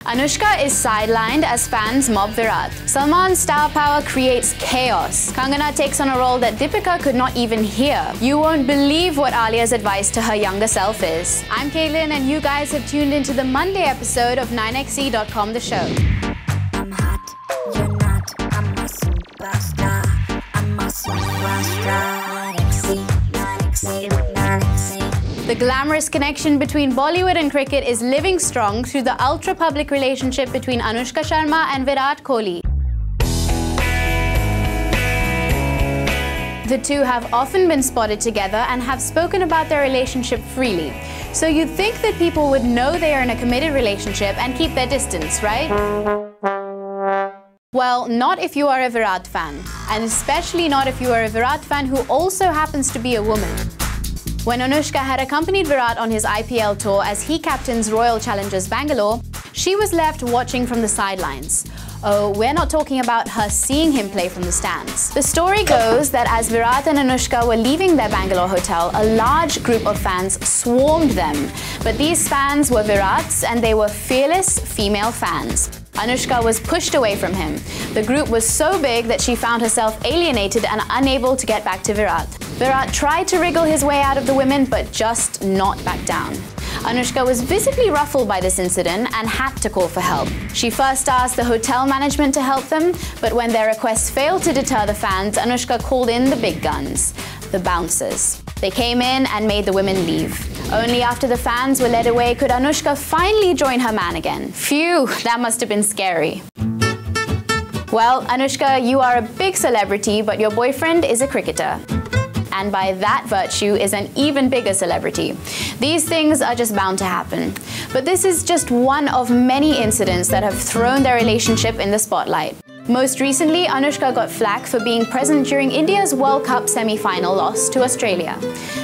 Anushka is sidelined as fans mob Virat. Salman's star power creates chaos. Kangana takes on a role that Deepika could not even hear. You won't believe what Alia's advice to her younger self is. I'm Caitlin and you guys have tuned into the Monday episode of 9xe.com The Show. I'm hot, you're not, I'm a superstar. I'm a superstar. 9xe. The glamorous connection between Bollywood and cricket is living strong through the ultra-public relationship between Anushka Sharma and Virat Kohli. The two have often been spotted together and have spoken about their relationship freely. So you'd think that people would know they are in a committed relationship and keep their distance, right? Well, not if you are a Virat fan, and especially not if you are a Virat fan who also happens to be a woman. When Anushka had accompanied Virat on his IPL tour as he captains Royal Challengers Bangalore, she was left watching from the sidelines. Oh, we're not talking about her seeing him play from the stands. The story goes that as Virat and Anushka were leaving their Bangalore hotel, a large group of fans swarmed them. But these fans were Virat's and they were fearless female fans. Anushka was pushed away from him. The group was so big that she found herself alienated and unable to get back to Virat. Virat tried to wriggle his way out of the women, but just not back down. Anushka was visibly ruffled by this incident and had to call for help. She first asked the hotel management to help them, but when their requests failed to deter the fans, Anushka called in the big guns, the bouncers. They came in and made the women leave. Only after the fans were led away could Anushka finally join her man again. Phew, that must have been scary. Well, Anushka, you are a big celebrity, but your boyfriend is a cricketer. And by that virtue is an even bigger celebrity. These things are just bound to happen. But this is just one of many incidents that have thrown their relationship in the spotlight. Most recently, Anushka got flack for being present during India's World Cup semi-final loss to Australia.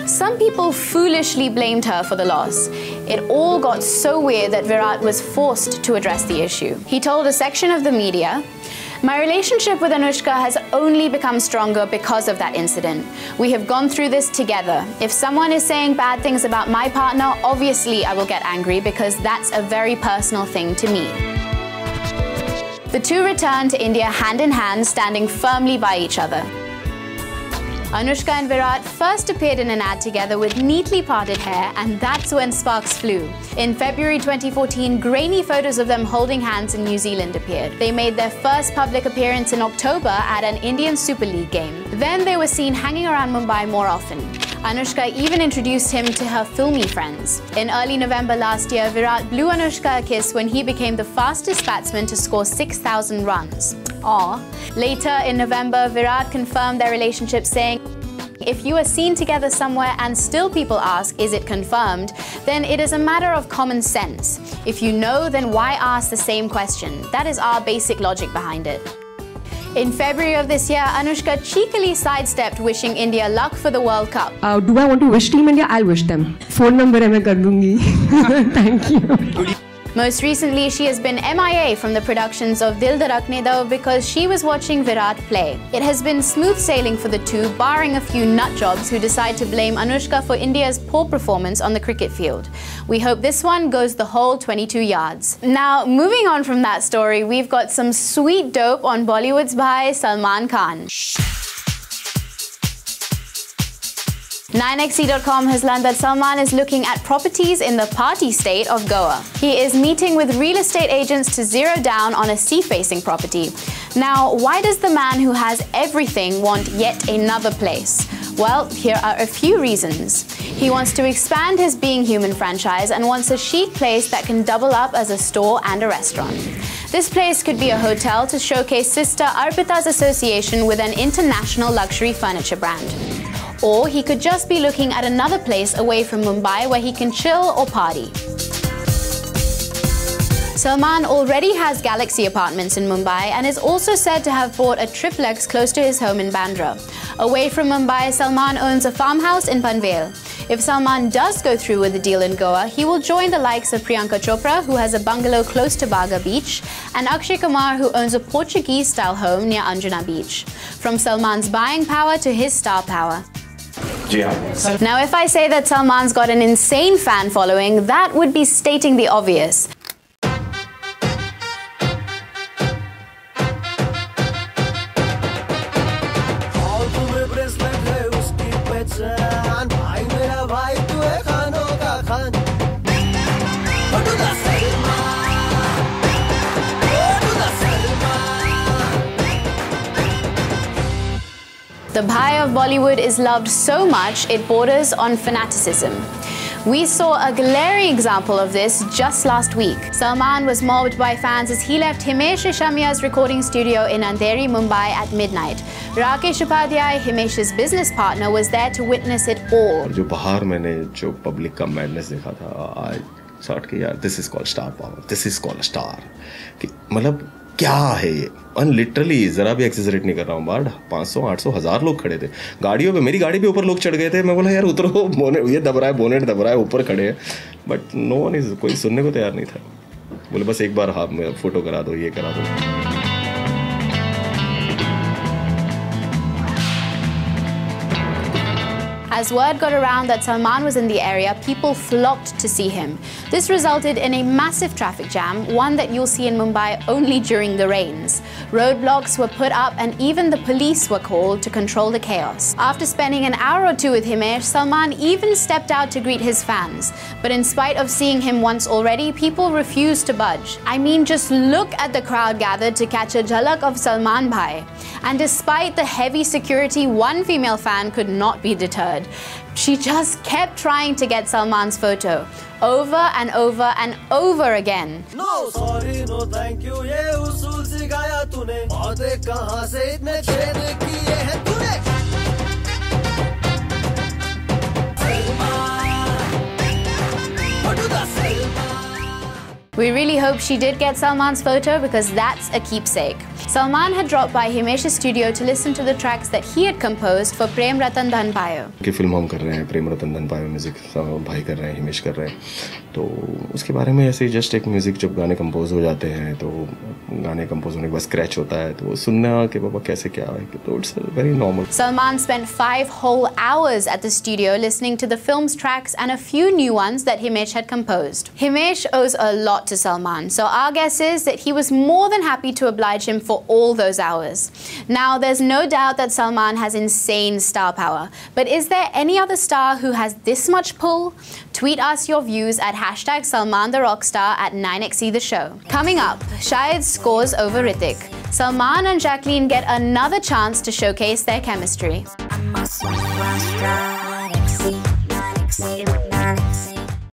Some people foolishly blamed her for the loss. It all got so weird that Virat was forced to address the issue. He told a section of the media, "My relationship with Anushka has only become stronger because of that incident. We have gone through this together. If someone is saying bad things about my partner, obviously I will get angry because that's a very personal thing to me." The two returned to India hand in hand, standing firmly by each other. Anushka and Virat first appeared in an ad together with neatly parted hair, and that's when sparks flew. In February 2014, grainy photos of them holding hands in New Zealand appeared. They made their first public appearance in October at an Indian Super League game. Then they were seen hanging around Mumbai more often. Anushka even introduced him to her filmy friends. In early November last year, Virat blew Anushka a kiss when he became the fastest batsman to score 6,000 runs. Aww. Later in November, Virat confirmed their relationship, saying, "If you are seen together somewhere and still people ask, is it confirmed, then it is a matter of common sense. If you know, then why ask the same question? That is our basic logic behind it." In February of this year, Anushka cheekily sidestepped wishing India luck for the World Cup. Do I want to wish Team India? I'll wish them. Phone number hai main kar dungi. Thank you. Most recently, she has been MIA from the productions of Dil Dharakne Do because she was watching Virat play. It has been smooth sailing for the two, barring a few nutjobs who decide to blame Anushka for India's poor performance on the cricket field. We hope this one goes the whole 22 yards. Now, moving on from that story, we've got some sweet dope on Bollywood's bhai Salman Khan. 9xe.com has learned that Salman is looking at properties in the party state of Goa. He is meeting with real estate agents to zero down on a sea-facing property. Now, why does the man who has everything want yet another place? Well, here are a few reasons. He wants to expand his Being Human franchise and wants a chic place that can double up as a store and a restaurant. This place could be a hotel to showcase sister Arpita's association with an international luxury furniture brand. Or he could just be looking at another place away from Mumbai where he can chill or party. Salman already has Galaxy apartments in Mumbai and is also said to have bought a triplex close to his home in Bandra. Away from Mumbai, Salman owns a farmhouse in Panvel. If Salman does go through with the deal in Goa, he will join the likes of Priyanka Chopra, who has a bungalow close to Baga Beach, and Akshay Kumar, who owns a Portuguese-style home near Anjuna Beach. From Salman's buying power to his star power. Now, if I say that Salman's got an insane fan following, that would be stating the obvious. The bhai of Bollywood is loved so much it borders on fanaticism. We saw a glaring example of this just last week. Salman was mobbed by fans as he left Himesh Reshamiya's recording studio in Andheri, Mumbai at midnight. Rakesh Upadhyay, Himesh's business partner, was there to witness it all. जो बाहर मैंने जो public का madness देखा था, I thought कि यार this is called star power, this is called a star. कि मतलब क्या है ये? और लिटरली जरा भी एक्सेसरेट नहीं कर रहा हूँ, बार 500, 800, 1000 लोग खड़े थे गाड़ियों पे, मेरी गाड़ी पे ऊपर लोग चढ़ गए थे. मैं बोला यार उतरो, ये दब रहा है, बोनेट दब रहा है, ऊपर खड़े हैं. बट नो वन इज, कोई सुनने को तैयार नहीं था. बोले बस एक बार हाथ में फोटो करा दो, ये करा दो. As word got around that Salman was in the area, people flocked to see him. This resulted in a massive traffic jam, one that you'll see in Mumbai only during the rains. Roadblocks were put up and even the police were called to control the chaos. After spending an hour or two with Himesh, Salman even stepped out to greet his fans. But in spite of seeing him once already, people refused to budge. I mean, just look at the crowd gathered to catch a jhalak of Salman Bhai. And despite the heavy security, one female fan could not be deterred. She just kept trying to get Salman's photo, over and over and over again. No sorry, no thank you, ye usul sikhaya tune, baate kahan se itne chhed kiye hain tune. We really hope she did get Salman's photo because that's a keepsake. Salman had dropped by Himesh's studio to listen to the tracks that he had composed for Prem Ratan Dhan Payo. कि film हम कर रहे हैं, प्रेम रतन धन पायो music भाई कर रहे हैं, हिमेश कर रहे हैं, तो उसके बारे में ऐसे ही जस्ट एक म्यूजिक जब गाने कंपोज हो जाते हैं तो गाने कंपोज होने के बाद स्क्रैच होता है तो वो सुनना कि बाबा कैसे क्या है, तो it's very normal. Salman spent 5 whole hours at the studio listening to the film's tracks and a few new ones that Himesh had composed. Himesh owes a lot to Salman, so our guess is that he was more than happy to oblige him for all those hours. Now, there's no doubt that Salman has insane star power, but is there any other star who has this much pull? Tweet us your views at #SalmanTheRockstar at 9XE The Show. Coming up, Shahid scores over Hrithik. Salman and Jacqueline get another chance to showcase their chemistry. I'm a superstar, 9XE.